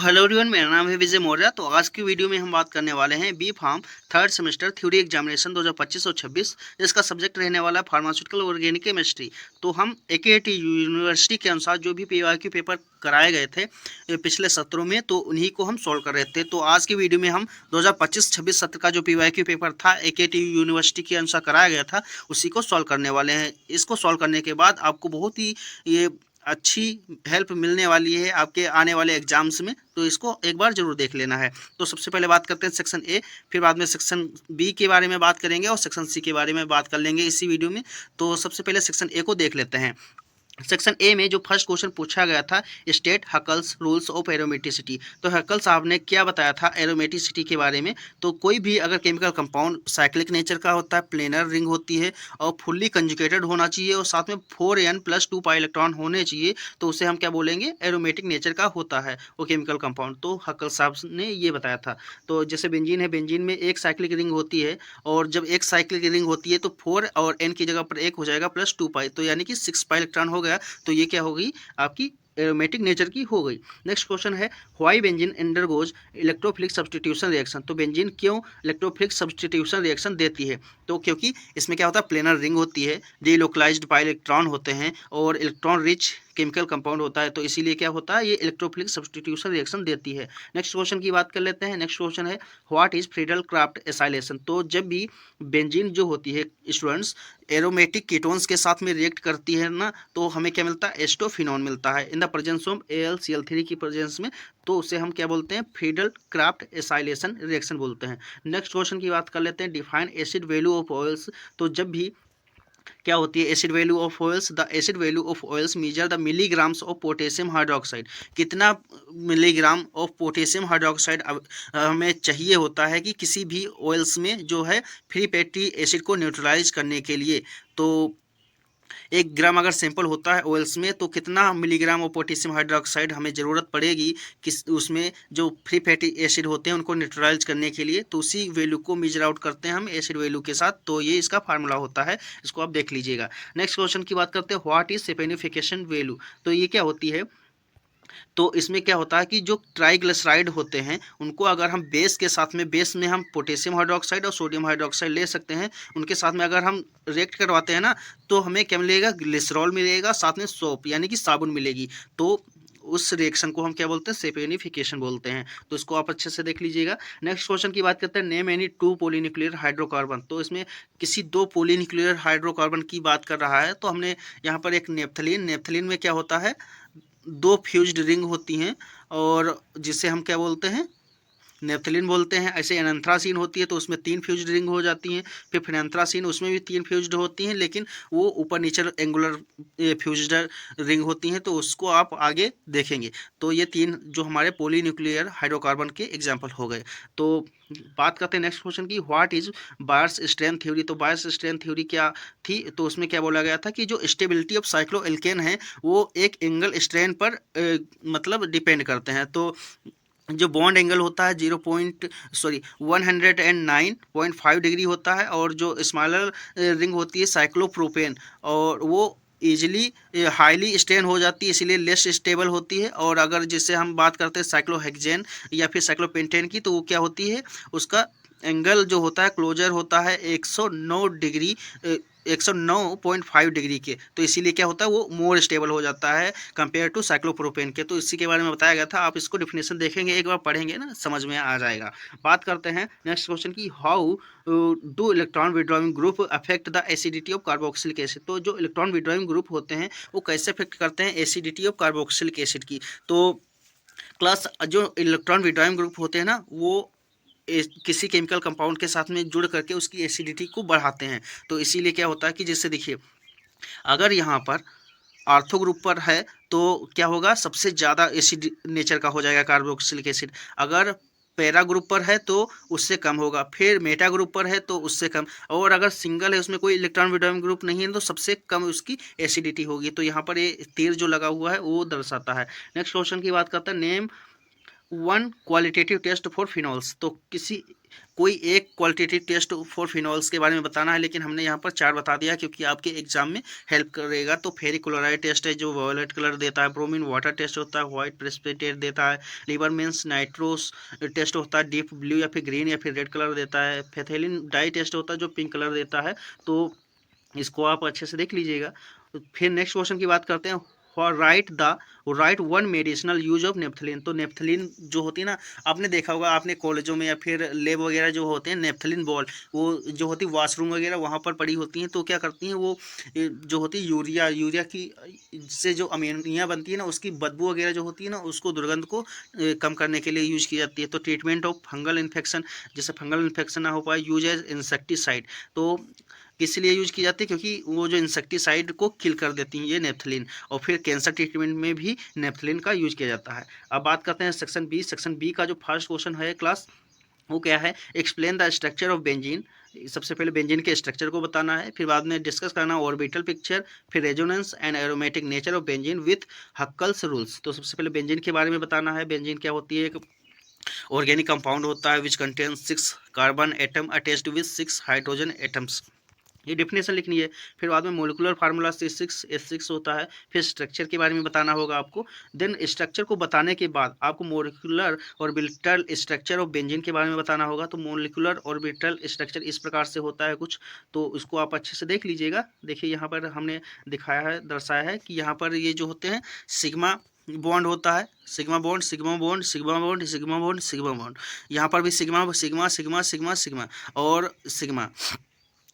Hello everyone, मेरा नाम है विजय मौर्य। तो आज की वीडियो में हम बात करने वाले हैं B pharm third semester theory examination 2025 और 26। इसका सब्जेक्ट रहने वाला है फार्मास्यूटिकल ऑर्गेनिक केमिस्ट्री। तो हम एकेटी यूनिवर्सिटी के अनुसार जो भी पीवाईक्यू पेपर कराए गए थे पिछले सत्रों में, तो उन्हीं को हम सॉल्व कर रहे थे। तो आज की वीडियो में हम 2025-26 सत्र का जो पीवाईक्यू पेपर था एकेटी यूनिवर्सिटी के अनुसार कराया गया था, उसी को सॉल्व करने वाले हैं। इसको सॉल्व करने के बाद आपको बहुत ही ये अच्छी हेल्प मिलने वाली है आपके आने वाले एग्जाम्स में, तो इसको एक बार जरूर देख लेना है। तो सबसे पहले बात करते हैं सेक्शन ए, फिर बाद में सेक्शन बी के बारे में बात करेंगे और सेक्शन सी के बारे में बात कर लेंगे इसी वीडियो में। तो सबसे पहले सेक्शन ए को देख लेते हैं। सेक्शन ए में जो फर्स्ट क्वेश्चन पूछा गया था, state Huckel's rules of aromaticity. तो हकल साहब ने क्या बताया था एरोमेटिसिटी के बारे में। तो कोई भी अगर केमिकल कंपाउंड साइक्लिक नेचर का होता है, प्लेनर रिंग होती है और फुल्ली कंजुगेटेड होना चाहिए और साथ में 4n+2 पाई इलेक्ट्रॉन होने चाहिए, तो उसे हम क्या बोलेंगे, एरोमेटिक नेचर का होता है वो केमिकल कंपाउंड। तो हकल साहब ने ये बताया था। तो जैसे बेंजीन है, बेंजीन में एक साइक्लिक रिंग होती है और जब एक साइक्लिक रिंग होती है तो 4 और n की जगह पर एक हो जाएगा +2 पाई, तो यानी कि 6 पाई इलेक्ट्रॉन हो गया। तो ये क्या होगी, आपकी एरोमेटिक नेचर की हो गई। नेक्स्ट क्वेश्चन है why benzene undergoes electrophilic substitution reaction. तो बेंजीन क्यों इलेक्ट्रोफिलिक सब्स्टिट्यूशन रिएक्शन देती है। तो क्योंकि इसमें क्या होता है, प्लेनर रिंग होती है, डीलोकलाइज्ड पाई इलेक्ट्रॉन होते हैं और इलेक्ट्रॉन रिच केमिकल कंपाउंड होता है, तो इसीलिए क्या होता है, ये इलेक्ट्रोफिलिक सब्स्टिट्यूशन रिएक्शन देती है। नेक्स्ट क्वेश्चन की बात कर लेते हैं। नेक्स्ट क्वेश्चन है what is Friedel Crafts acylation. तो जब भी बेंजीन जो होती है स्टूडेंट्स एरोमेटिक कीटोन्स के साथ में रिएक्ट करती है ना, तो हमें क्या मिलता है, एस्टोफिनॉन मिलता है इन द प्रेजेंस ऑफ AlCl3 की प्रेजेंस में। तो उसे हम क्या बोलते हैं, फ्रीडल क्राफ्ट एसाइलेशन रिएक्शन बोलते हैं। नेक्स्ट क्वेश्चन की बात कर लेते हैं define acid value of oils. तो जब भी क्या होती है acid value of oils, the acid value of oils measure the milligrams of potassium hydroxide. कितना मिलीग्राम ऑफ पोटेशियम हाइड्रोक्साइड हमें चाहिए होता है कि किसी भी ऑयल्स में जो है फ्री फैटी एसिड को न्यूट्रलाइज करने के लिए। तो 1 ग्राम अगर सैंपल होता है ऑयल्स में, तो कितना मिलीग्राम ऑफ पोटेशियम हाइड्रोक्साइड हमें ज़रूरत पड़ेगी किस उसमें जो फ्री फैटी एसिड होते हैं उनको न्यूट्रलाइज करने के लिए। तो उसी वैल्यू को मेजर आउट करते हैं हम एसिड वैल्यू के साथ। तो ये इसका फार्मूला होता है, इसको आप देख लीजिएगा। नेक्स्ट क्वेश्चन की बात करते हैं व्हाट इज सेपेनिफिकेशन वैल्यू। तो ये क्या होती है, तो इसमें क्या होता है कि जो ट्राइग्लिसराइड होते हैं उनको अगर हम बेस के साथ में, बेस में हम पोटेशियम हाइड्रोक्साइड और सोडियम हाइड्रोक्साइड ले सकते हैं, उनके साथ में अगर हम रिएक्ट करवाते हैं ना, तो हमें क्या मिलेगा, ग्लिसरॉल मिलेगा, साथ में सोप यानी कि साबुन मिलेगी। तो उस रिएक्शन को हम क्या बोलते हैं, सेपेनिफिकेशन बोलते हैं। तो इसको आप अच्छे से देख लीजिएगा। नेक्स्ट क्वेश्चन की बात करते हैं नेम एनी 2 पॉलीन्यूक्लियर हाइड्रोकार्बन। तो इसमें किसी 2 पॉलीन्यूक्लियर हाइड्रोकार्बन की बात कर रहा है। तो हमने यहाँ पर एक नेप्थलीन, नेप्थलीन में क्या होता है, 2 फ्यूज्ड रिंग होती हैं और जिसे हम क्या बोलते हैं, नेप्थलीन बोलते हैं। ऐसे एनाथ्रासीन होती है तो उसमें 3 फ्यूज्ड रिंग हो जाती हैं। फिर फिनेंथ्रासीन, उसमें भी 3 फ्यूज्ड होती हैं, लेकिन वो ऊपर नीचे एंगुलर फ्यूज्ड रिंग होती हैं, तो उसको आप आगे देखेंगे। तो ये 3 जो हमारे पॉलीन्यूक्लियर हाइड्रोकार्बन के एग्जाम्पल हो गए। तो बात करते हैं नेक्स्ट क्वेश्चन की what is buyers strength theory. तो बायर्स स्ट्रेंथ थ्योरी क्या थी, तो उसमें क्या बोला गया था कि जो स्टेबिलिटी ऑफ साइक्लोएल्केन है वो एक एंगल स्ट्रेन पर मतलब डिपेंड करते हैं। तो जो बॉन्ड एंगल होता है 109.5 डिग्री होता है, और जो स्मॉलर रिंग होती है साइक्लोप्रोपेन, और वो ईजिली हाईली स्ट्रेन हो जाती है, इसीलिए लेस स्टेबल होती है। और अगर जिससे हम बात करते हैं साइक्लोहेक्सेन या फिर साइक्लोपेंटेन की, तो वो क्या होती है, उसका एंगल जो होता है क्लोजर होता है 109 डिग्री, 109.5 डिग्री के। तो इसीलिए क्या होता है, वो मोर स्टेबल हो जाता है कंपेयर टू साइक्लोप्रोपेन के। तो इसी के बारे में बताया गया था। आप इसको डिफिनेशन देखेंगे, एक बार पढ़ेंगे ना, समझ में आ जाएगा। बात करते हैं नेक्स्ट क्वेश्चन की how do electron withdrawing group affect the acidity of carboxylic acid. तो जो इलेक्ट्रॉन विड्रॉइंग ग्रुप होते हैं वो कैसे अफेक्ट करते हैं एसिडिटी ऑफ कार्बोक्सिलिक एसिड की। तो क्लास जो इलेक्ट्रॉन विड्रॉइंग ग्रुप होते हैं ना, वो किसी केमिकल कंपाउंड के साथ में जुड़ करके उसकी एसिडिटी को बढ़ाते हैं। तो इसीलिए क्या होता है कि जैसे देखिए, अगर यहाँ पर आर्थो ग्रुप पर है तो क्या होगा, सबसे ज़्यादा एसिड नेचर का हो जाएगा कार्बोक्सिलिक एसिड। अगर पैरा ग्रुप पर है तो उससे कम होगा, फिर मेटा ग्रुप पर है तो उससे कम, और अगर सिंगल है उसमें कोई इलेक्ट्रॉन विड्रॉइंग ग्रुप नहीं है तो सबसे कम उसकी एसिडिटी होगी। तो यहाँ पर ये तीर जो लगा हुआ है वो दर्शाता है। नेक्स्ट क्वेश्चन की बात करते हैं name 1 qualitative test for phenols. तो किसी कोई एक क्वालिटेटिव टेस्ट फॉर फिनॉल्स के बारे में बताना है, लेकिन हमने यहाँ पर 4 बता दिया क्योंकि आपके एग्जाम में हेल्प करेगा। तो फेरिक क्लोराइड टेस्ट है जो वॉयलेट कलर देता है, ब्रोमीन वाटर टेस्ट होता है, व्हाइट प्रेसिपिटेट देता है, लिबरमेंस नाइट्रोस टेस्ट होता है, डीप ब्लू या फिर ग्रीन या फिर रेड कलर देता है, फेथेलिन डाई टेस्ट होता है जो पिंक कलर देता है। तो इसको आप अच्छे से देख लीजिएगा। फिर नेक्स्ट क्वेश्चन की बात करते हैं। Right one medicinal use of naphthalene. तो नेप्थलीन जो होती है ना, आपने देखा होगा, आपने कॉलेजों में या फिर लेब वगैरह जो होते हैं, नेप्थलीन बॉल वो जो होती है वॉशरूम वगैरह वहाँ पर पड़ी होती हैं। तो क्या करती हैं वो जो होती है यूरिया की से जो अमीनिया बनती है ना, उसकी बदबू वगैरह जो होती है ना, उसको दुर्गंध को कम करने के लिए यूज की जाती है। तो ट्रीटमेंट ऑफ फंगल इन्फेक्शन, जैसे फंगल इन्फेक्शन ना हो पाए, यूज एज इंसेक्टिसाइड। तो किस लिए यूज की जाती है? क्योंकि वो जो इंसेक्टिसाइड को किल कर देती हैं ये नेप्थलीन। और फिर कैंसर ट्रीटमेंट में भी नेप्थलीन का यूज किया जाता है। अब बात करते हैं सेक्शन बी। सेक्शन बी का जो फर्स्ट क्वेश्चन है क्लास, वो क्या है? Explain the structure of benzene. सबसे पहले बेंजीन के स्ट्रक्चर को बताना है, फिर बाद में डिस्कस करना ऑर्बिटल पिक्चर, फिर resonance and aromatic nature of benzene with Hückel's rules. तो सबसे पहले बेंजीन के बारे में बताना है। बेंजीन क्या होती है? एक ऑर्गेनिक कंपाउंड होता है which contains 6 carbon atom attached with 6 hydrogen atoms. ये डिफिनेशन लिखनी है। फिर बाद में मोलिकुलर फार्मूला C6H6 होता है। फिर स्ट्रक्चर के बारे में बताना होगा आपको। देन स्ट्रक्चर को बताने के बाद आपको molecular orbital structure of benzene के बारे में बताना होगा। तो मोलिकुलर ऑर्बिटल स्ट्रक्चर इस प्रकार से होता है कुछ, तो इसको आप अच्छे से देख लीजिएगा। देखिए यहाँ पर हमने दिखाया है, दर्शाया है कि यहाँ पर ये जो होते हैं सिग्मा बॉन्ड होता है, sigma bond, sigma bond, sigma bond, sigma bond, sigma bond. यहाँ पर भी sigma sigma sigma sigma sigma और सिग्मा।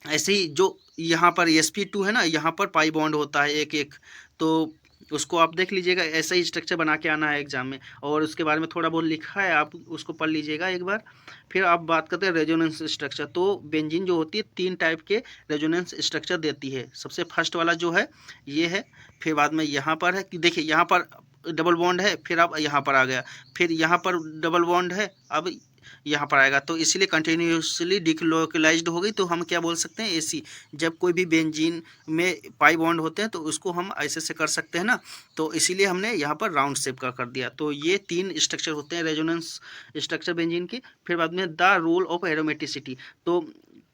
ऐसे ही जो यहाँ पर sp2 है ना, यहाँ पर पाई बॉन्ड होता है एक एक। तो उसको आप देख लीजिएगा, ऐसा ही स्ट्रक्चर बना के आना है एग्जाम में। और उसके बारे में थोड़ा बहुत लिखा है, आप उसको पढ़ लीजिएगा एक बार। फिर आप बात करते हैं रेजोनेंस स्ट्रक्चर। तो बेंजीन जो होती है 3 टाइप के रेजोनेंस स्ट्रक्चर देती है। सबसे फर्स्ट वाला जो है ये है। फिर बाद में यहाँ पर है कि देखिए यहाँ पर डबल बॉन्ड है, फिर अब यहाँ पर आ गया, फिर यहाँ पर डबल बॉन्ड है, अब यहाँ पर आएगा। तो इसीलिए कंटिन्यूसली डिलोकलाइज्ड हो गई, तो हम क्या बोल सकते हैं? एसी। जब कोई भी बेंजीन में पाई बॉन्ड होते हैं तो उसको हम ऐसे से कर सकते हैं ना, तो इसीलिए हमने यहाँ पर राउंड शेप का कर दिया। तो ये 3 स्ट्रक्चर होते हैं रेजोनेंस स्ट्रक्चर बेंजीन के। फिर बाद में द रोल ऑफ एरोमेटिसिटी। तो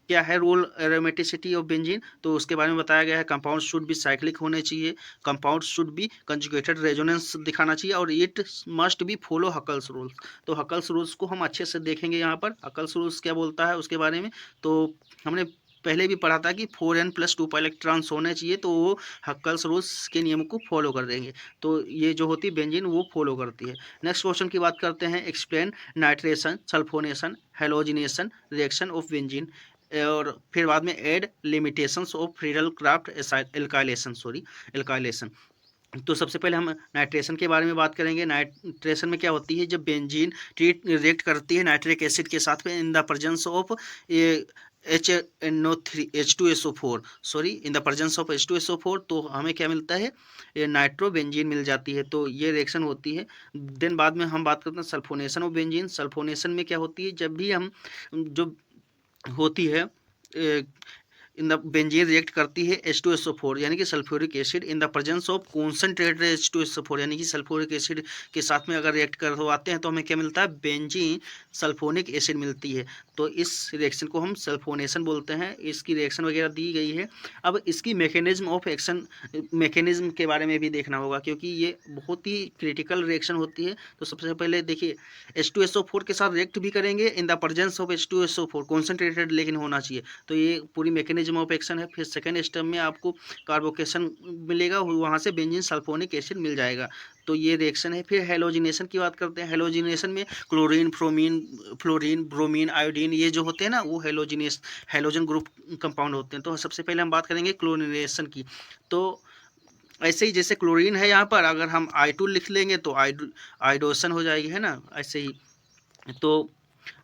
क्या है रोल एरोमेटिसिटी ऑफ बेंजीन? तो उसके बारे में बताया गया है। कंपाउंड शुड बी साइक्लिक होने चाहिए, compound should be conjugated resonance दिखाना चाहिए, और it must be follow Huckel's rules. तो हकल्स रूल्स को हम अच्छे से देखेंगे यहाँ पर। हकल्स रूल्स क्या बोलता है उसके बारे में, तो हमने पहले भी पढ़ा था कि 4n+2 इलेक्ट्रॉन्स होने चाहिए, तो वो हक्कल्स रूल्स के नियम को फॉलो कर देंगे। तो ये जो होती है बेंजीन वो फॉलो करती है। नेक्स्ट क्वेश्चन की बात करते हैं। Explain nitration, sulphonation, halogenation reaction of benzene. और फिर बाद में add limitations of Friedel Crafts alkylation. तो सबसे पहले हम नाइट्रेशन के बारे में बात करेंगे। नाइट्रेशन में क्या होती है? जब बेंजीन रिएक्ट करती है नाइट्रिक एसिड के साथ में इन the presence of H2SO4, sorry, in the presence of H2SO4, तो हमें क्या मिलता है? ये नाइट्रोबेंजीन मिल जाती है। तो ये रिएक्शन होती है। देन बाद में हम बात करते हैं सल्फोनेशन ऑफ बेंजीन। सल्फोनेशन में क्या होती है? जब भी हम जो होती है इन द बेंजीन रिएक्ट करती है H2SO4 यानी कि sulphuric acid in the presence of concentrated H2SO4 यानी कि सल्फ्यूरिक एसिड के साथ में अगर रिएक्ट करवाते हैं तो हमें क्या मिलता है? बेंजीन सल्फोनिक एसिड मिलती है। तो इस रिएक्शन को हम सल्फोनेशन बोलते हैं। इसकी रिएक्शन वगैरह दी गई है। अब इसकी मैकेनिज्म ऑफ एक्शन, मैकेनिज्म के बारे में भी देखना होगा क्योंकि ये बहुत ही क्रिटिकल रिएक्शन होती है। तो सबसे पहले देखिए H2SO4 के साथ रिएक्ट भी करेंगे इन the presence of H2SO4, concentrated लेकिन होना चाहिए। तो ये पूरी मैकेनिज्म ऑफ एक्शन है। फिर सेकेंड स्टेप में आपको कार्बोकेशन मिलेगा, वहाँ से बेंजीन सल्फोनिक एसिड मिल जाएगा। तो ये रिएक्शन है। फिर हेलोजिनेशन की बात करते हैं। हेलोजिनेशन में क्लोरीन, फ्लोरीन, ब्रोमीन, आयोडीन ये जो होते हैं ना, वो हेलोजन ग्रुप कंपाउंड होते हैं। तो सबसे पहले हम बात करेंगे क्लोरीनेशन की। तो ऐसे ही जैसे क्लोरीन है यहाँ पर, अगर हम I2 लिख लेंगे तो आइडोसन हो जाएगी, है ना, ऐसे ही। तो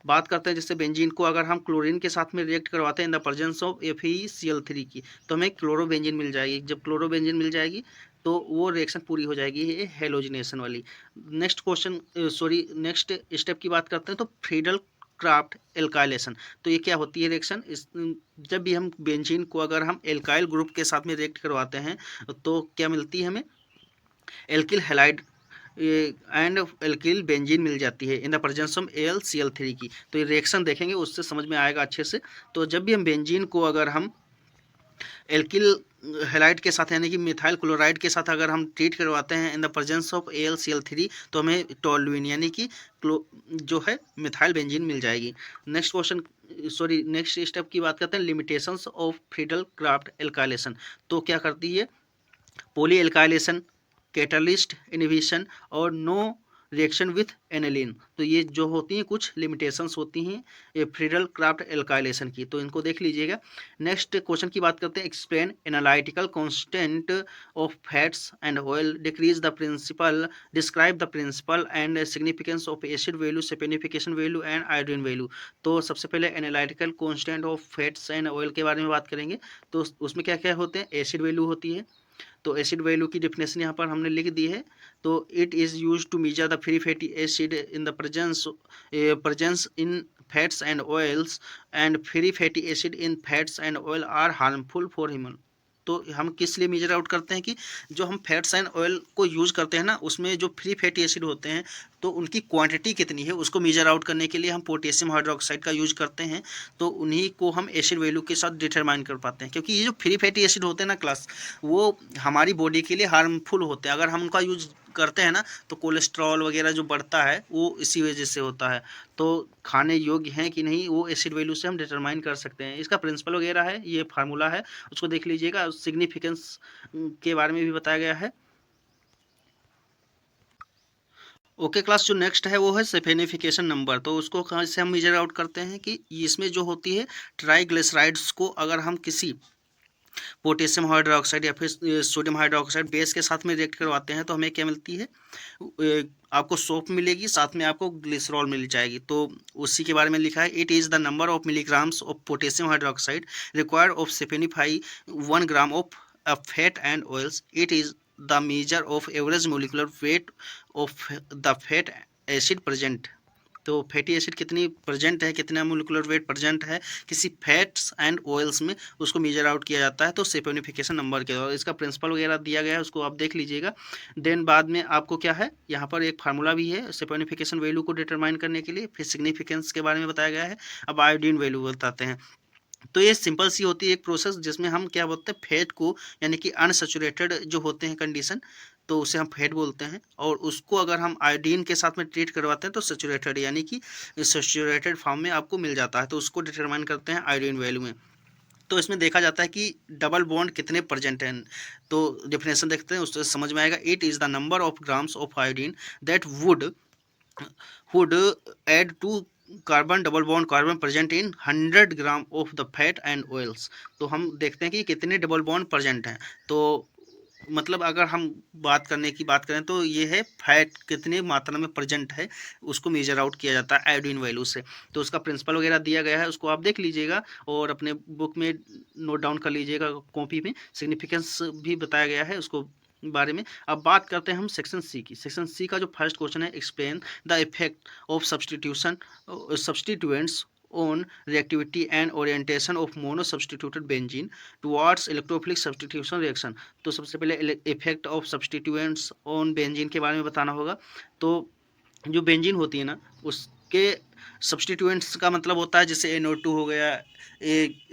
बात करते हैं जैसे बेंजीन को अगर हम क्लोरीन के साथ में रिएक्ट करवाते हैं इन द प्रेजेंस ऑफ FeCl3 की, तो हमें क्लोरोबेंजीन मिल जाएगी। जब क्लोरोबेंजीन मिल जाएगी तो वो रिएक्शन पूरी हो जाएगी, ये हेलोजिनेशन वाली। Next question, sorry, next step की बात करते हैं। तो फ्रीडल क्राफ्ट एल्काइलेशन। तो ये क्या होती है रिएक्शन? जब भी हम बेंजीन को अगर हम एल्काइल ग्रुप के साथ में रिएक्ट करवाते हैं तो क्या मिलती है हमें? Alkyl halide and alkyl benzene मिल जाती है इन द प्रेजेंस ऑफ AlCl3 की। तो ये रिएक्शन देखेंगे उससे समझ में आएगा अच्छे से। तो जब भी हम बेंजीन को अगर हम एल्किल हेलाइड के साथ यानी कि मिथाइल क्लोराइड के साथ अगर हम ट्रीट करवाते हैं इन द प्रेजेंस ऑफ AlCl3 तो हमें टोल्यूइन यानी कि जो है मिथाइल बेंजीन मिल जाएगी। नेक्स्ट क्वेश्चन नेक्स्ट स्टेप की बात करते हैं, limitations of Friedel Crafts alkylation. तो क्या करती है, पोली एल्काइलेशन, कैटलिस्ट इनहिबिशन और नो रिएक्शन विथ एनिलीन। तो ये जो होती हैं कुछ लिमिटेशंस होती हैं ये फ्रीडल क्राफ्ट एल्काइलेशन की, तो इनको देख लीजिएगा। नेक्स्ट क्वेश्चन की बात करते हैं, explain analytical constant of fats and oil, decrease the principle, describe the principle and significance of acid value, saponification value and iodine value. तो सबसे पहले analytical constant of fats and oil के बारे में बात करेंगे। तो उसमें क्या क्या होते हैं, एसिड वैल्यू होती है। तो एसिड वैल्यू की डेफिनेशन यहाँ पर हमने लिख दी है। तो it is use to measure the free fatty acid in the presence in fats and oils, and free fatty acid in fats and oil are harmful for human. तो हम किस लिए मेजर आउट करते हैं कि जो हम फैट्स एंड ऑयल को यूज़ करते हैं ना, उसमें जो फ्री फैटी एसिड होते हैं तो उनकी क्वांटिटी कितनी है उसको मेजर आउट करने के लिए हम पोटेशियम हाइड्रोक्साइड का यूज करते हैं। तो उन्हीं को हम एसिड वैल्यू के साथ डिटरमाइन कर पाते हैं, क्योंकि ये जो फ्री फैटी एसिड होते हैं ना क्लास, वो हमारी बॉडी के लिए हार्मफुल होते हैं। अगर हम उनका यूज करते हैं ना तो कोलेस्ट्रॉल वगैरह जो बढ़ता है वो इसी वजह से होता है। तो खाने योग्य हैं कि नहीं वो एसिड वैल्यू से हम डिटरमाइन कर सकते हैं। इसका प्रिंसिपल वगैरह है, ये फार्मूला है, उसको देख लीजिएगा। सिग्निफिकेंस के बारे में भी बताया गया है। ओके क्लास, जो नेक्स्ट है वो है सैपोनिफिकेशन नंबर। तो उसको कहाँ से हम मेजर आउट करते हैं कि इसमें जो होती है ट्राइग्लिसराइड्स को अगर हम किसी पोटेशियम हाइड्रोक्साइड या फिर सोडियम हाइड्रोक्साइड बेस के साथ में रिएक्ट करवाते हैं तो हमें क्या मिलती है, आपको सोप मिलेगी, साथ में आपको ग्लिसरॉल मिल जाएगी। तो उसी के बारे में लिखा है, it is the number of milligrams of potassium hydroxide required of saponify 1 gram of a fat and oils. It is the measure of average molecular weight of the fat acid present. तो fatty acid कितनी present है, कितना molecular weight present है किसी fats and oils में, उसको major out किया जाता है तो सैपोनिफिकेशन नंबर के द्वारा। इसका प्रिंसिपल वगैरह दिया गया है, उसको आप देख लीजिएगा। देन बाद में आपको क्या है, यहाँ पर एक फार्मूला भी है सैपोनिफिकेशन वैल्यू को डिटरमाइन करने के लिए। फिर सिग्निफिकेंस के बारे में बताया गया है। अब आयोडीन वैल्यू बताते हैं। तो ये सिंपल सी होती है एक प्रोसेस जिसमें हम क्या बोलते हैं, फैट को यानी कि अनसैचुरेटेड जो होते हैं कंडीशन, तो उसे हम फैट बोलते हैं। और उसको अगर हम आयोडीन के साथ में ट्रीट करवाते हैं तो सैचुरेटेड यानी कि सैचुरेटेड फॉर्म में आपको मिल जाता है। तो उसको डिटरमाइन करते हैं आयोडीन वैल्यू में। तो इसमें देखा जाता है कि डबल बॉन्ड कितने प्रेजेंट हैं। तो डेफिनेशन देखते हैं, उससे समझ में आएगा। It is the number of grams of iodine that would add to carbon double bond carbon present in 100 gram of the fat and oils. तो हम देखते हैं कि कितने डबल बॉन्ड प्रेजेंट हैं। तो मतलब अगर हम बात करें तो ये है फैट कितने मात्रा में प्रेजेंट है, उसको मेजर आउट किया जाता है आयोडीन वैल्यू से। तो उसका प्रिंसिपल वगैरह दिया गया है, उसको आप देख लीजिएगा और अपने बुक में नोट डाउन कर लीजिएगा कॉपी में। सिग्निफिकेंस भी बताया गया है उसको बारे में। अब बात करते हैं हम सेक्शन सी की। सेक्शन सी का जो फर्स्ट क्वेश्चन है, explain the effect of substituents on reactivity and orientation of monosubstituted benzene towards electrophilic substitution reaction। तो सबसे पहले effect of substituents on benzene के बारे में बताना होगा। तो जो बेंजीन होती है ना, उसके सब्सटीट्यूएंट्स का मतलब होता है जैसे NO2 हो गया,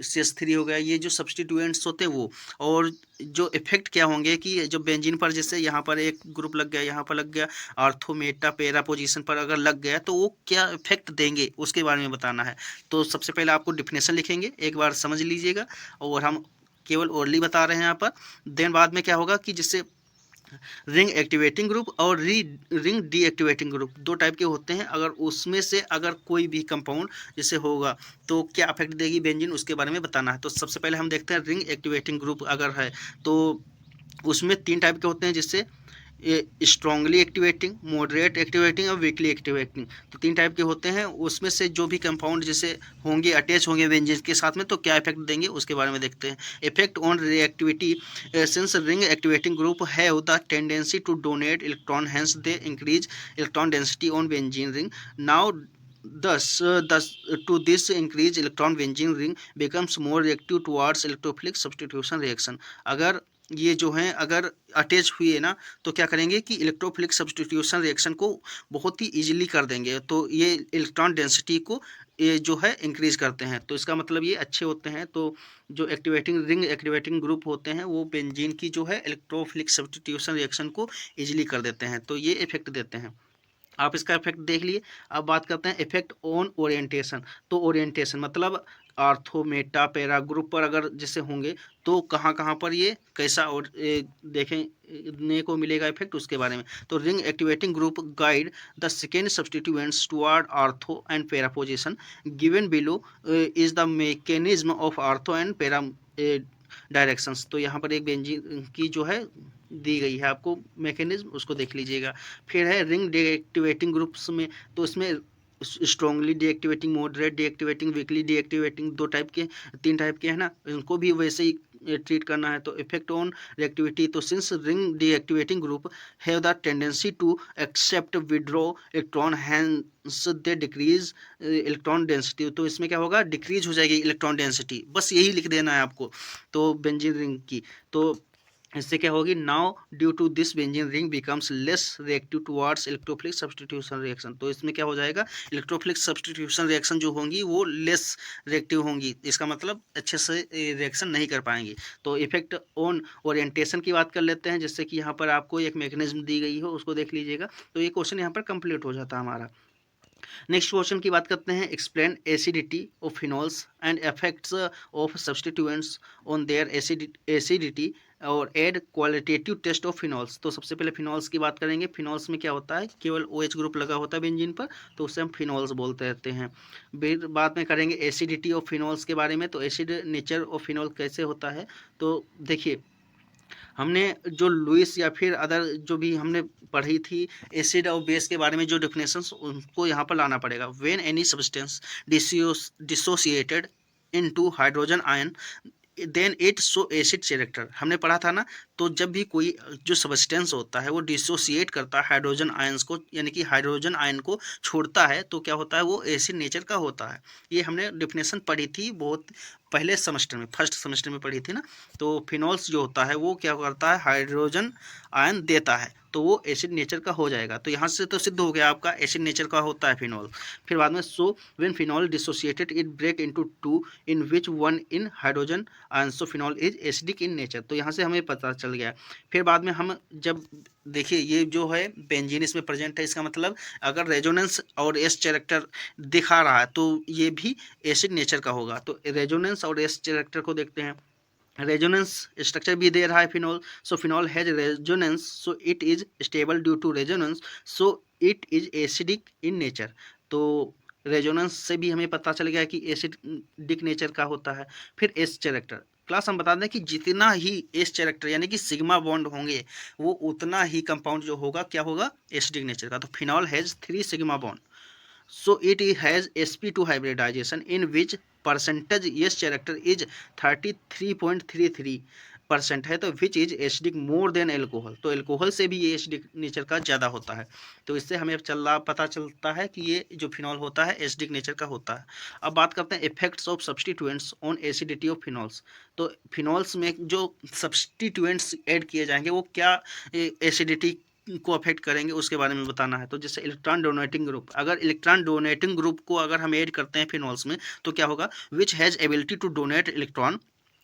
CH3 हो गया, ये जो सब्सटीट्यूएंट्स होते हैं वो। और जो इफेक्ट क्या होंगे कि जो बेंजीन पर जैसे यहाँ पर एक ग्रुप लग गया, यहाँ पर लग गया, आर्थो मेटा पैरा पोजीशन पर अगर लग गया तो वो क्या इफेक्ट देंगे उसके बारे में बताना है। तो सबसे पहले आपको डिफिनेशन लिखेंगे, एक बार समझ लीजिएगा। और हम केवल ओरली बता रहे हैं यहाँ पर। देन बाद में क्या होगा कि जिससे रिंग एक्टिवेटिंग ग्रुप और रिंग डीएक्टिवेटिंग ग्रुप दो टाइप के होते हैं। अगर उसमें से अगर कोई भी कंपाउंड जैसे होगा तो क्या अफेक्ट देगी बेंजीन, उसके बारे में बताना है। तो सबसे पहले हम देखते हैं रिंग एक्टिवेटिंग ग्रुप अगर है तो उसमें 3 टाइप के होते हैं, जिससे स्ट्रांगली एक्टिवेटिंग, मॉडरेट एक्टिवेटिंग और वीकली एक्टिवेटिंग। तो 3 टाइप के होते हैं। उसमें से जो भी कंपाउंड जैसे होंगे अटैच होंगे बेंजीन के साथ में तो क्या इफेक्ट देंगे उसके बारे में देखते हैं। Effect on reactivity, since ring activating group have the tendency to donate electron, hence they increase electron density on benzene ring. Now thus to this increase electron benzene ring becomes more reactive towards electrophilic substitution reaction। अगर ये जो हैं अगर attach हुए ना तो क्या करेंगे कि इलेक्ट्रोफिलिक सब्स्टिट्यूशन रिएक्शन को बहुत ही इजीली कर देंगे। तो ये इलेक्ट्रॉन डेंसिटी को ये जो है इंक्रीज करते हैं, तो इसका मतलब ये अच्छे होते हैं। तो जो एक्टिवेटिंग ग्रुप होते हैं वो बेंजीन की जो है इलेक्ट्रोफिलिक सब्स्टिट्यूशन रिएक्शन को इजीली कर देते हैं, तो ये इफेक्ट देते हैं। आप इसका इफेक्ट देख लिए। अब बात करते हैं इफेक्ट ऑन ओरिएंटेशन। तो ओरिएंटेशन मतलब आर्थो मेटा पैरा ग्रुप पर अगर जैसे होंगे तो कहाँ कहाँ पर ये कैसा और देखने को मिलेगा इफेक्ट, उसके बारे में। तो ring activating group guide the second substituents toward ortho and para position given below is the mechanism of ortho and para directions. तो यहाँ पर एक बेंजीन की जो है दी गई है आपको मैकेनिज्म, उसको देख लीजिएगा। फिर है रिंग डीएक्टिवेटिंग ग्रुप्स में, तो इसमें strongly deactivating, moderate deactivating, weekly deactivating, दो टाइप के, तीन टाइप के है ना, उनको भी वैसे ही ट्रीट करना है। तो इफेक्ट ऑन रिएक्टिविटी, तो since ring deactivating group have the tendency to accept withdraw electron hence they decrease electron density. तो इसमें क्या होगा, डिक्रीज हो जाएगी इलेक्ट्रॉन डेंसिटी, बस यही लिख देना है आपको। तो बेंजीन रिंग की तो इससे क्या होगी, now due to this benzene ring becomes less reactive towards electrophilic substitution reaction. तो इसमें क्या हो जाएगा, इलेक्ट्रोफिलिक सब्स्टिट्यूशन रिएक्शन जो होंगी वो लेस रिएक्टिव होंगी, इसका मतलब अच्छे से रिएक्शन नहीं कर पाएंगी। तो इफेक्ट ऑन ओरिएंटेशन की बात कर लेते हैं, जिससे कि यहाँ पर आपको एक मैकेनिज्म दी गई हो, उसको देख लीजिएगा। तो ये क्वेश्चन यहाँ पर कंप्लीट हो जाता है हमारा। नेक्स्ट क्वेश्चन की बात करते हैं, explain acidity of phenols and effects of substituents on their acidity और add qualitative test of phenols. तो सबसे पहले फिनॉल्स की बात करेंगे। फिनॉल्स में क्या होता है, केवल OH ग्रुप लगा होता है बेंजीन पर, तो उसे हम फिनॉल्स बोलते रहते हैं। फिर बाद में करेंगे एसिडिटी ऑफ फिनॉल्स के बारे में। तो एसिड नेचर ऑफ फिनॉल कैसे होता है, तो देखिए हमने जो लुइस या फिर अदर जो भी हमने पढ़ी थी एसिड और बेस के बारे में जो डेफिनेशंस, उनको यहाँ पर लाना पड़ेगा। When any substance dissociated into hydrogen ion then it so acid character, हमने पढ़ा था ना। तो जब भी कोई जो सब्सटेंस होता है वो डिसोसिएट करता है हाइड्रोजन आयंस को, यानी कि हाइड्रोजन आयन को छोड़ता है, तो क्या होता है, वो एसिड नेचर का होता है। ये हमने डेफिनेशन पढ़ी थी बहुत पहले सेमेस्टर में, फर्स्ट सेमेस्टर में पढ़ी थी ना। तो फिनॉल्स जो होता है वो क्या करता है, हाइड्रोजन आयन देता है, तो वो एसिड नेचर का हो जाएगा। तो यहाँ से तो सिद्ध हो गया आपका एसिड नेचर का होता है फिनॉल। फिर बाद में so when phenol dissociated it break into two in which one in hydrogen ion, so phenol is acidic in nature. तो यहाँ से हमें पता चल गया। फिर बाद में हम जब देखिए ये जो है बेंजीन इसमें प्रेजेंट है, इसका मतलब अगर रेजोनेंस और एस कैरेक्टर दिखा रहा है तो ये भी एसिड नेचर का होगा। तो रेजोनेंस और एस कैरेक्टर को देखते हैं। रेजोनेंस स्ट्रक्चर भी दे रहा है phenol, so phenol has resonance so it is stable due to resonance, so it is acidic in nature. तो रेजोनेंस से भी हमें पता चल गया कि एसिडिक नेचर का होता है। फिर एस कैरेक्टर क्लास हम बता दें कि जितना ही एस कैरेक्टर यानी कि सिग्मा बॉन्ड होंगे वो उतना ही कंपाउंड जो होगा क्या होगा, एसिडिक नेचर का। तो phenol has 3 sigma bond, so it has sp2 hybridization in which percentage yes character is 33.33% है, तो which is acidic more than alcohol. तो एल्कोहल से भी ये एसिडिक नेचर का ज़्यादा होता है। तो इससे हमें पता चलता है कि ये जो फिनॉल होता है एसिडिक नेचर का होता है। अब बात करते हैं effects of substituents on acidity of phenols. तो फिनॉल्स में जो सब्स्टिट्यूएंट्स ऐड किए जाएंगे वो क्या एसिडिटी को अफेक्ट करेंगे उसके बारे में बताना है। तो जैसे इलेक्ट्रॉन डोनेटिंग ग्रुप, अगर इलेक्ट्रॉन डोनेटिंग ग्रुप को अगर हम ऐड करते हैं फिनॉल्स में तो क्या होगा, which has ability to donate electron,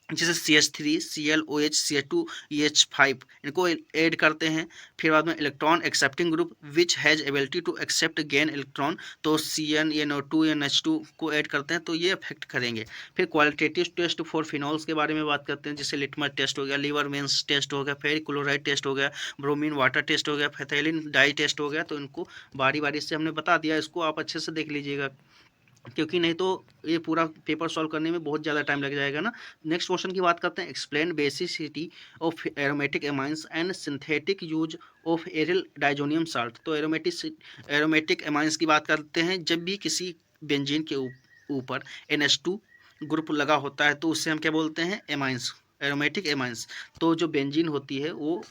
जैसे CH3 ClOH CH2EH5 इनको ऐड करते हैं। फिर बाद में electron accepting group which has ability to accept gain electron, तो CnNO2 NH2 को ऐड करते हैं, तो ये अफेक्ट करेंगे। फिर क्वालिटेटिव टेस्ट फॉर फिनॉल्स के बारे में बात करते हैं, जैसे लिटमस टेस्ट हो गया, लीवर मेंस टेस्ट हो गया, फेरिक क्लोराइड टेस्ट हो गया, ब्रोमीन वाटर टेस्ट हो गया, फैथैलिन डाई टेस्ट हो गया। तो इनको बारी बारी से हमने बता दिया, इसको आप अच्छे से देख लीजिएगा क्योंकि नहीं तो ये पूरा पेपर सॉल्व करने में बहुत ज़्यादा टाइम लग जाएगा ना। नेक्स्ट क्वेश्चन की बात करते हैं, explain basicity of aromatic amines and synthetic use of aryl diazonium salt. तो एरोमेटिक एमाइंस की बात करते हैं, जब भी किसी बेंजीन के ऊपर NH2 ग्रुप लगा होता है तो उससे हम क्या बोलते हैं, एमाइंस, एरोमेटिक एमाइंस। तो जो बेंजीन होती है वो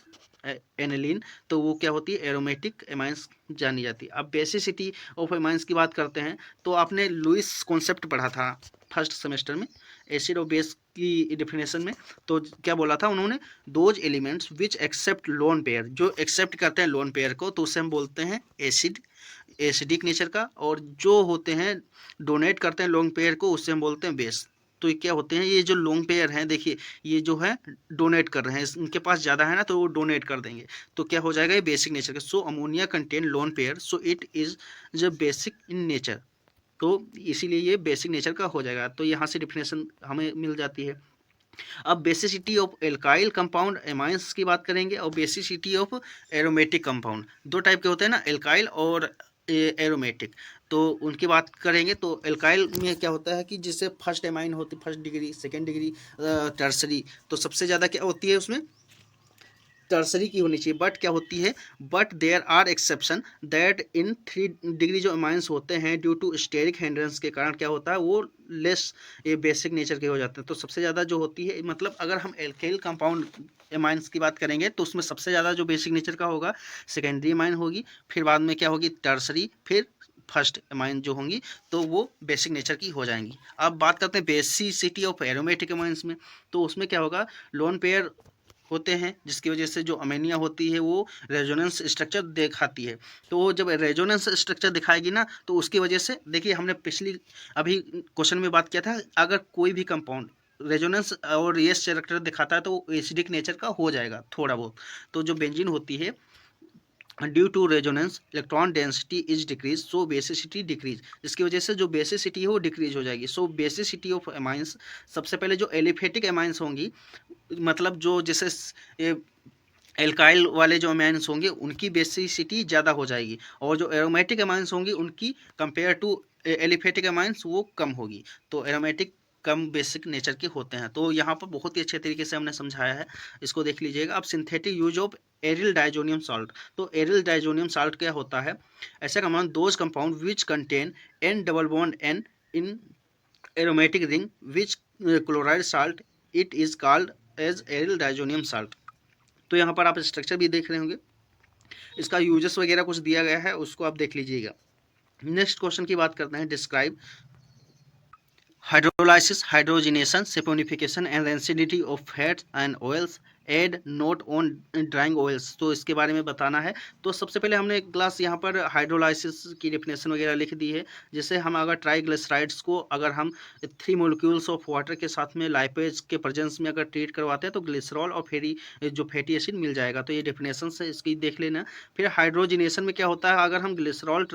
एनिलीन, तो वो क्या होती है, एरोमेटिक एमाइंस जानी जाती है। अब बेसिसिटी ऑफ एमाइंस की बात करते हैं, तो आपने लुइस कॉन्सेप्ट पढ़ा था फर्स्ट सेमेस्टर में एसिड और बेस की डेफिनेशन में। तो क्या बोला था उन्होंने, those elements which accept lone pair, जो एक्सेप्ट करते हैं लोन पेयर को तो उसे हम बोलते हैं एसिड, एसिडिक नेचर का, और जो होते हैं डोनेट करते हैं लॉन्ग पेयर को उससे हम बोलते हैं बेस। तो ये क्या होते हैं, ये जो लॉन्ग पेयर हैं देखिए, ये जो है डोनेट कर रहे हैं, उनके पास ज़्यादा है ना तो वो डोनेट कर देंगे, तो क्या हो जाएगा, ये बेसिक नेचर का। So ammonia contain lone pair, so it is the basic in nature, तो इसीलिए ये बेसिक नेचर का हो जाएगा। तो यहाँ से डिफिनेशन हमें मिल जाती है। अब basicity of alkyl compound amines की बात करेंगे, और बेसिसिटी ऑफ एरोमेटिक कंपाउंड, दो टाइप के होते हैं ना, एल्काइल और एरोमेटिक, तो उनकी बात करेंगे। तो एल्काइल में क्या होता है कि जिससे फर्स्ट एमाइन होती, first degree, second degree, tertiary, तो सबसे ज़्यादा क्या होती है उसमें, टर्सरी की होनी चाहिए। बट क्या होती है, but there are exception that in 3 degree जो अमाइंस होते हैं ड्यू टू स्टेरिक हिंड्रेंस के कारण क्या होता है, वो लेस ये बेसिक नेचर के हो जाते हैं। तो सबसे ज़्यादा जो होती है, मतलब अगर हम एल्काइल कंपाउंड एमाइंस की बात करेंगे तो उसमें सबसे ज़्यादा जो बेसिक नेचर का होगा सेकेंडरी एमाइन होगी, फिर बाद में क्या होगी टर्सरी, फिर फर्स्ट एमाइन जो होंगी तो वो बेसिक नेचर की हो जाएंगी। अब बात करते हैं बेसिसिटी ऑफ एरोमेटिक एमाइंस में, तो उसमें क्या होगा, लोन पेयर होते हैं जिसकी वजह से जो अमीनिया होती है वो रेजोनेंस स्ट्रक्चर दिखाती है। तो वो जब रेजोनेंस स्ट्रक्चर दिखाएगी ना तो उसकी वजह से देखिए, हमने पिछली अभी क्वेश्चन में बात किया था, अगर कोई भी कंपाउंड रेजोनेंस और यस कैरेक्टर दिखाता है तो वो एसिडिक नेचर का हो जाएगा थोड़ा बहुत। तो जो बेंजीन होती है, due to resonance electron density is decrease, so basicity decrease, इसकी वजह से जो बेसिसिटी है वो डिक्रीज हो जाएगी। सो बेसिसिटी ऑफ एमाइंस, सबसे पहले जो एलिफेटिक एमाइंस होंगी, मतलब जो जैसे एल्काइल वाले जो अमाइंस होंगे उनकी बेसिसिटी ज़्यादा हो जाएगी, और जो एरोमेटिक अमाइंस होंगी उनकी कंपेयर टू एलिफेटिक अमाइंस वो कम होगी। तो एरोमेटिक कम बेसिक नेचर के होते हैं। तो यहाँ पर बहुत ही अच्छे तरीके से हमने समझाया है, इसको देख लीजिएगा। अब synthetic use of aryl diazonium salt, तो एरिल डाइजोनियम सॉल्ट क्या होता है, ऐसा compound those compound which contain N double bond N in aromatic ring which chloride salt, it is called as aryl diazonium salt. तो यहाँ पर आप structure भी देख रहे होंगे, इसका यूजेस वगैरह कुछ दिया गया है, उसको आप देख लीजिएगा। नेक्स्ट क्वेश्चन की बात करते हैं, describe hydrolysis, hydrogenation, saponification and rancidity of fats and oils add note on drying oils, तो इसके बारे में बताना है। तो सबसे पहले हमने एक क्लास यहाँ पर हाइड्रोलाइसिस की डेफिनेशन वगैरह लिख दी है। जैसे हम अगर ट्राइग्लिसराइड्स को अगर हम 3 मोलिक्यूल्स ऑफ वाटर के साथ में लाइपेज के प्रेजेंस में अगर ट्रीट करवाते हैं तो ग्लिसरॉल और जो फैटी एसिड मिल जाएगा। तो ये डेफिनेशन से इसकी देख लेना। फिर हाइड्रोजिनेशन में क्या होता है, अगर हम ग्लिसरॉल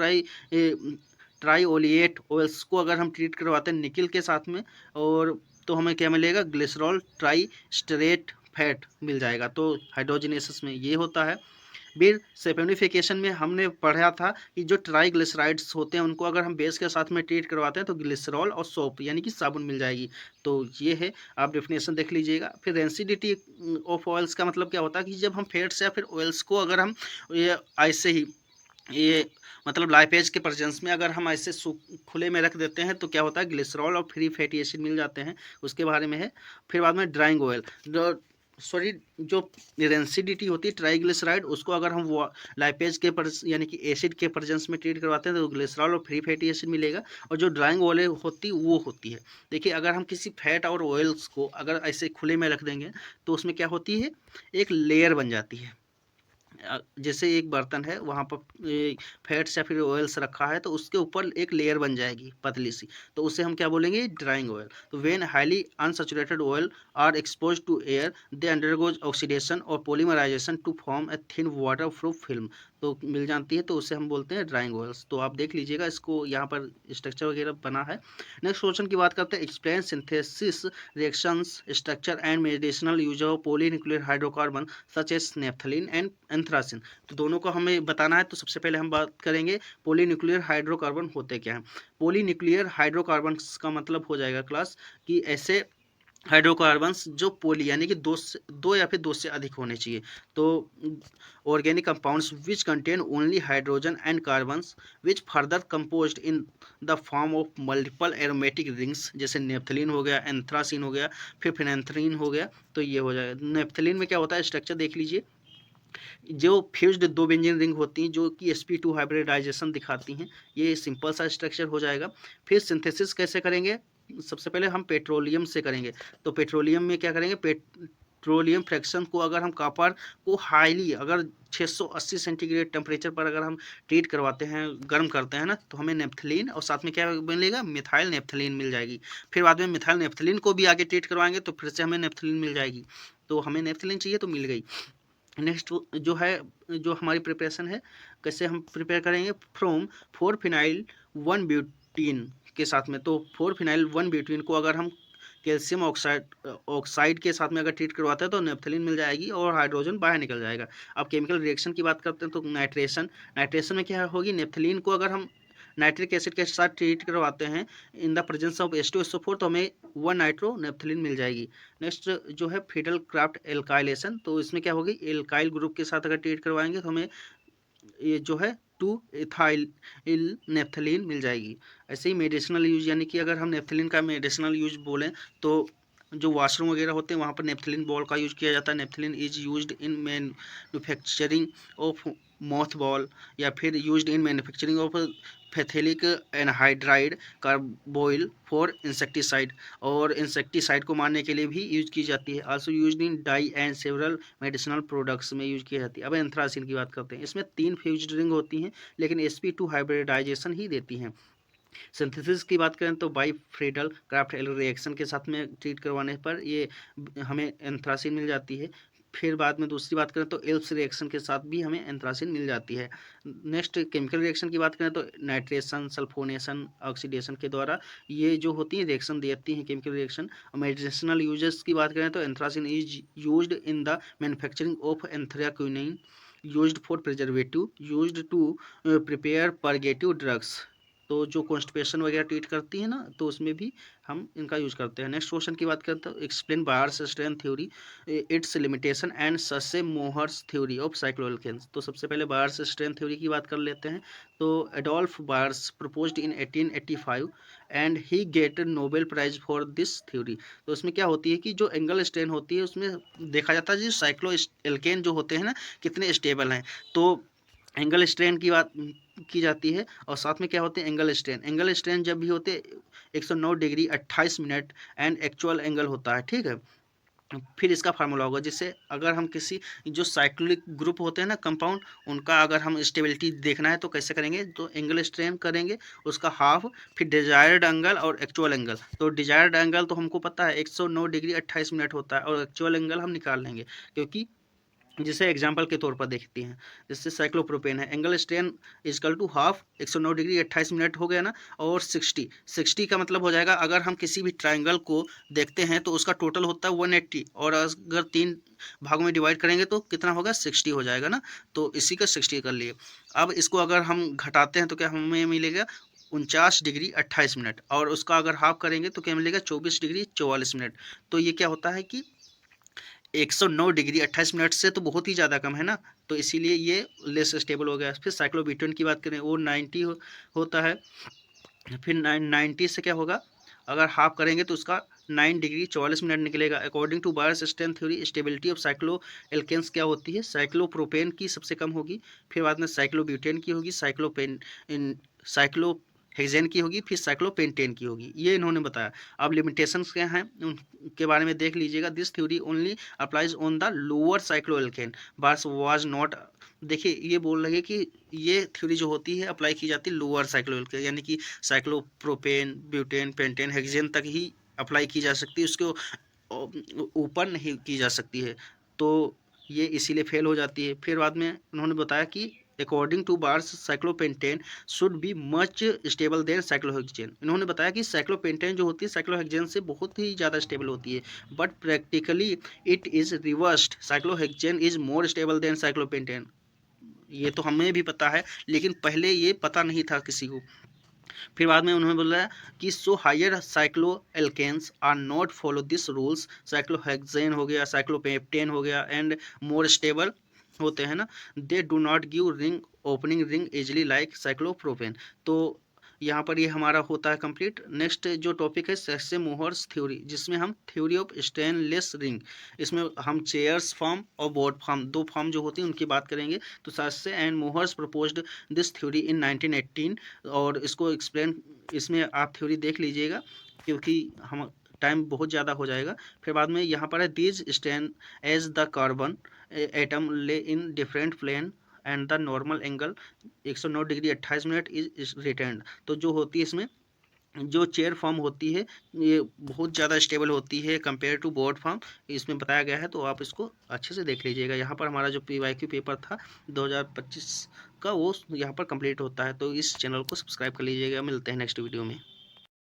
ट्राईओलिएट ऑयल्स को अगर हम ट्रीट करवाते हैं निकल के साथ में, और तो हमें क्या मिलेगा, ग्लिसरॉल ट्राई स्टेरेट फैट मिल जाएगा। तो हाइड्रोजिनेसिस में ये होता है। फिर सेपोनिफिकेशन में हमने पढ़ा था कि जो ट्राईग्लिसराइड्स होते हैं उनको अगर हम बेस के साथ में ट्रीट करवाते हैं तो ग्लिसरॉल और सोप यानी कि साबुन मिल जाएगी। तो ये है, आप डेफिनेशन देख लीजिएगा। फिर रेंसिडिटी ऑफ ऑयल्स का मतलब क्या होता है कि जब हम फैट्स या फिर ऑयल्स को अगर हम ये ऐसे ही ये मतलब लाइपेज के प्रेजेंस में अगर हम ऐसे खुले में रख देते हैं तो क्या होता है, ग्लिसरॉल और फ्री फैटी एसिड मिल जाते हैं, उसके बारे में है। फिर बाद में ड्राइंग ऑयल, जो रेंसिडिटी होती है ट्राइग्लिसराइड, उसको अगर हम लाइपेज के यानी कि एसिड के प्रेजेंस में ट्रीट करवाते हैं तो ग्लिसरॉल और फ्री फैटी एसिड मिलेगा। और जो ड्राइंग ऑयल होती वो होती है, देखिए अगर हम किसी फैट और ऑयल्स को अगर ऐसे खुले में रख देंगे तो उसमें क्या होती है, एक लेयर बन जाती है। जैसे एक बर्तन है वहाँ पर फैट्स या फिर ऑयल्स रखा है तो उसके ऊपर एक लेयर बन जाएगी पतली सी, तो उसे हम क्या बोलेंगे, ड्राइंग ऑयल। तो when highly unsaturated oil are expose to air they undergoes oxidation और polymerisation to form a thin waterproof film, तो मिल जाती है, तो उसे हम बोलते हैं ड्राइंग ऑयल्स। तो आप देख लीजिएगा, इसको यहाँ पर स्ट्रक्चर वगैरह बना है। नेक्स्ट क्वेश्चन की बात करते हैं, explain synthesis reactions structure and medicinal use of polynuclear hydrocarbon such as naphthalene and anthracene. तो दोनों को हमें बताना है। तो सबसे पहले हम बात करेंगे पॉलीन्यूक्लियर हाइड्रोकार्बन होते क्या हैं। पॉलीन्यूक्लियर हाइड्रोकार्बन का मतलब हो जाएगा क्लास कि ऐसे हाइड्रोकार्बन्स जो पोली यानी कि दो या फिर दो से अधिक होने चाहिए। तो organic compounds which contain only hydrogen and carbons which further composed in the form of multiple aromatic rings, जैसे नेफ्थलीन हो गया, एंथ्रासिन हो गया, फिर फिनेंथ्रीन हो गया। तो ये हो जाएगा। नेफ्थलीन में क्या होता है, स्ट्रक्चर देख लीजिए, जो फ्यूज्ड दो बेंजीन रिंग होती हैं जो कि sp2 हाइब्रिडाइजेशन दिखाती हैं, ये सिंपल सा स्ट्रक्चर हो जाएगा। फिर सिंथेसिस कैसे करेंगे, सबसे पहले हम पेट्रोलियम से करेंगे। तो पेट्रोलियम में क्या करेंगे, पेट्रोलियम फ्रैक्शन को अगर हम कॉपर को हाईली अगर 680 सेंटीग्रेड टेम्परेचर पर अगर हम ट्रीट करवाते हैं, गर्म करते हैं ना, तो हमें नेप्थलीन और साथ में क्या मिलेगा, मिथाइल नेप्थलीन मिल जाएगी। फिर बाद में मिथाइल नेप्थलीन को भी आगे ट्रीट करवाएंगे तो फिर से हमें नेप्थलीन मिल जाएगी। तो हमें नेप्थलीन चाहिए तो मिल गई। नेक्स्ट जो है, जो हमारी प्रिपरेशन है, कैसे हम प्रिपेयर करेंगे, फ्रॉम 4 फिनाइल 1 ब्यूटीन के साथ में। तो 4 फिनाइल 1 ब्यूटीन को अगर हम कैल्शियम ऑक्साइड के साथ में अगर ट्रीट करवाते हैं तो नेप्थलीन मिल जाएगी और हाइड्रोजन बाहर निकल जाएगा। अब केमिकल रिएक्शन की बात करते हैं तो नाइट्रेशन में क्या होगी, नेप्थलीन को अगर हम नाइट्रिक एसिड के साथ ट्रीट करवाते हैं इन द प्रेजेंस ऑफ H2SO4 तो हमें 1 नाइट्रो नेप्थलीन मिल जाएगी। नेक्स्ट जो है फिडल क्राफ्ट एल्काइलेशन, तो इसमें क्या होगी, एल्काइल ग्रुप के साथ अगर ट्रीट करवाएंगे तो हमें ये जो है 2 इथाइल नेप्थलीन मिल जाएगी। ऐसे ही मेडिसिनल यूज, यानी कि अगर हम नेप्थलीन का मेडिसिनल यूज बोलें तो जो वॉशरूम वगैरह होते हैं वहाँ पर नेप्थलीन बॉल का यूज किया जाता है। Naphthalene is used in manufacturing of moth ball, या फिर used in manufacturing of phthalic anhydride carbaryl for insecticide, और इंसेक्टिसाइड को मारने के लिए भी यूज की जाती है। Also used in dye and several medicinal products में यूज की जाती है। अब एंथ्रासिन की बात करते हैं, इसमें 3 फ्यूज्ड रिंग होती हैं लेकिन sp2 हाइब्रिडाइजेशन ही देती हैं। सिंथेसिस की बात करें तो बाई फ्रेडल क्राफ्ट रिएक्शन के साथ में ट्रीट करवाने पर ये हमें एंथ्रासिन मिल जाती है। फिर बाद में दूसरी बात करें तो एल्प्स रिएक्शन के साथ भी हमें एंथ्रासिन मिल जाती है। नेक्स्ट केमिकल रिएक्शन की बात करें तो नाइट्रेशन, सल्फोनेशन, ऑक्सीडेशन के द्वारा ये जो होती है रिएक्शन देती हैं केमिकल रिएक्शन। मेडिसिनल यूजेस की बात करें तो anthracene is used in the manufacturing of anthraquinone, used for preservative, used to prepare purgative drugs. तो जो कॉन्स्टिपेशन वगैरह ट्रीट करती है ना, तो उसमें भी हम इनका यूज करते हैं। नेक्स्ट क्वेश्चन की बात करते हैं, explain buyers strain theory, it's limitation and ससे मोहर्स थ्योरी ऑफ साइक्लोएल्केन्स। तो सबसे पहले बायर्स स्ट्रेन थ्योरी की बात कर लेते हैं। तो Adolf Baeyer's proposed in 1885 and he get Nobel prize for this theory. तो उसमें क्या होती है कि जो एंगल स्ट्रेन होती है उसमें देखा जाता है जो साइक्लो एल्केन जो होते हैं ना कितने स्टेबल हैं। तो एंगल स्ट्रेन की बात की जाती है और साथ में क्या होते हैं एंगल स्ट्रेन जब भी होते हैं 109 degree 28 minute and actual angle होता है, ठीक है। फिर इसका फार्मूला होगा, जिससे अगर हम किसी जो साइक्लिक ग्रुप होते हैं ना कंपाउंड, उनका अगर हम स्टेबिलिटी देखना है तो कैसे करेंगे, तो एंगल स्ट्रेन करेंगे उसका हाफ, फिर डिजायर्ड एंगल और एक्चुअल एंगल। तो डिजायर्ड एंगल तो हमको पता है 109 डिग्री 28 मिनट होता है और एक्चुअल एंगल हम निकाल लेंगे, क्योंकि जिसे एग्जाम्पल के तौर पर देखते हैं, जैसे साइक्लोप्रोपेन है, angle strain equal to half 109 degree 28 minute हो गया ना, और 60 का मतलब हो जाएगा अगर हम किसी भी ट्राइंगल को देखते हैं तो उसका टोटल होता है 180, और अगर 3 भागों में डिवाइड करेंगे तो कितना होगा 60 हो जाएगा ना, तो इसी का 60 कर लिए। अब इसको अगर हम घटाते हैं तो क्या हमें मिलेगा 49 डिग्री 28 मिनट, और उसका अगर हाफ करेंगे तो क्या मिलेगा 24 डिग्री 44 मिनट। तो ये क्या होता है कि 109 डिग्री 28 मिनट से तो बहुत ही ज़्यादा कम है ना, तो इसीलिए ये लेस स्टेबल हो गया। फिर साइक्लोब्यूटेन की बात करें वो 90 होता है। फिर 90 से क्या होगा, अगर हाफ करेंगे तो उसका 9 डिग्री 44 मिनट निकलेगा। According to Baeyer's strain theory stability of cyclo alkanes क्या होती है, साइक्लोप्रोपेन की सबसे कम होगी, फिर बाद में साइक्लोब्यूटेन की होगी, साइक्लो हेक्सेन की होगी, फिर साइक्लोपेंटेन की होगी, ये इन्होंने बताया। अब लिमिटेशंस क्या हैं उनके बारे में देख लीजिएगा। This theory only applies on the lower cycloalkane bars was not. देखिए ये बोल रहे हैं कि ये थ्योरी जो होती है अप्लाई की जाती है लोअर साइक्लोएल्केन, यानी कि साइक्लोप्रोपेन, ब्यूटेन, पेंटेन, हेक्सेन तक ही अप्लाई की जा सकती है, उसके ऊपर नहीं की जा सकती है, तो ये इसीलिए फेल हो जाती है। फिर बाद में उन्होंने बताया कि according two bars cyclopentane should be much stable then cyclohexane. इन्होंने बताया कि साइक्लोपेंटेन जो होती है साइक्लोहेक्सेन से बहुत ही ज़्यादा स्टेबल होती है, but practically it is reversed, cyclohexane is more stable then cyclopentane. ये तो हमें भी पता है लेकिन पहले ये पता नहीं था किसी को। फिर बाद में उन्होंने बोला कि so higher cyclo alkanes are not follow this rules, cyclohexane हो गया, साइक्लोपेप्टेन हो गया, एंड मोर स्टेबल होते हैं ना, they do not give ring opening ring easily like cyclopropane. तो यहाँ पर ये हमारा होता है कंप्लीट। नेक्स्ट जो टॉपिक है सेसे-मोहर्स थ्योरी, जिसमें हम थ्योरी ऑफ स्टेनलेस रिंग, इसमें हम चेयर्स फॉर्म और बोर्ड फॉर्म, दो फॉर्म जो होती हैं उनकी बात करेंगे। तो Sachse and Mohr's proposed this theory in 1918, और इसको एक्सप्लेन, इसमें आप थ्योरी देख लीजिएगा क्योंकि हम टाइम बहुत ज़्यादा हो जाएगा। फिर बाद में यहाँ पर है these stand as the carbon atom lie in different plane and the normal angle 109 degree 28 minute is retained. तो जो होती है इसमें जो चेयर फॉर्म होती है ये बहुत ज़्यादा स्टेबल होती है कंपेयर टू बोर्ड फॉर्म, इसमें बताया गया है। तो आप इसको अच्छे से देख लीजिएगा। यहाँ पर हमारा जो PYQ पेपर था 2025 का वो यहाँ पर कंप्लीट होता है। तो इस चैनल को सब्सक्राइब कर लीजिएगा। मिलते हैं नेक्स्ट वीडियो में।